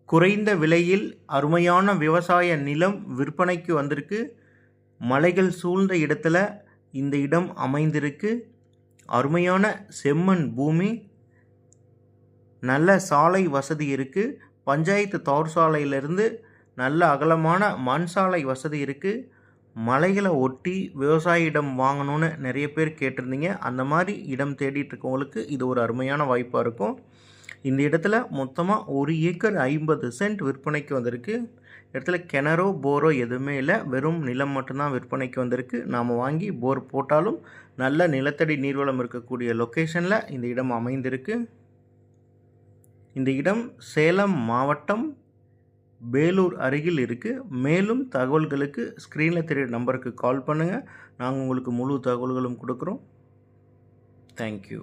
குறைந்த விலையில் அருமையான விவசாய நிலம் விற்பனைக்கு வந்திருக்கு. மலைகள் சூழ்ந்த இடத்துல இந்த இடம் அமைந்திருக்கு. அருமையான செம்மண் பூமி, நல்ல சாலை வசதி இருக்குது. பஞ்சாயத்து தார் சாலையிலிருந்து நல்ல அகலமான மண் சாலை வசதி இருக்குது. மலைகளை ஒட்டி விவசாய இடம் வாங்கணுன்னு நிறைய பேர் கேட்டிருந்தீங்க. அந்த மாதிரி இடம் தேடிட்டு இருக்கவங்களுக்கு இது ஒரு அருமையான வாய்ப்பாக இருக்கும். இந்த இடத்துல மொத்தமாக 1 ஏக்கர் 50 சென்ட் விற்பனைக்கு வந்திருக்கு. இடத்துல கிணறோ போரோ எதுவுமே இல்லை, வெறும் நிலம் மட்டும்தான் விற்பனைக்கு வந்திருக்கு. நாம் வாங்கி போர் போட்டாலும் நல்ல நிலத்தடி நீர்வளம் இருக்கக்கூடிய லொக்கேஷனில் இந்த இடம் அமைந்திருக்கு. இந்த இடம் சேலம் மாவட்டம் பேலூர் அருகில் இருக்குது. மேலும் தகவல்களுக்கு ஸ்க்ரீனில் தெரியுற நம்பருக்கு கால் பண்ணுங்கள். நாங்கள் உங்களுக்கு முழு தகவல்களும் கொடுக்குறோம். தேங்க்யூ.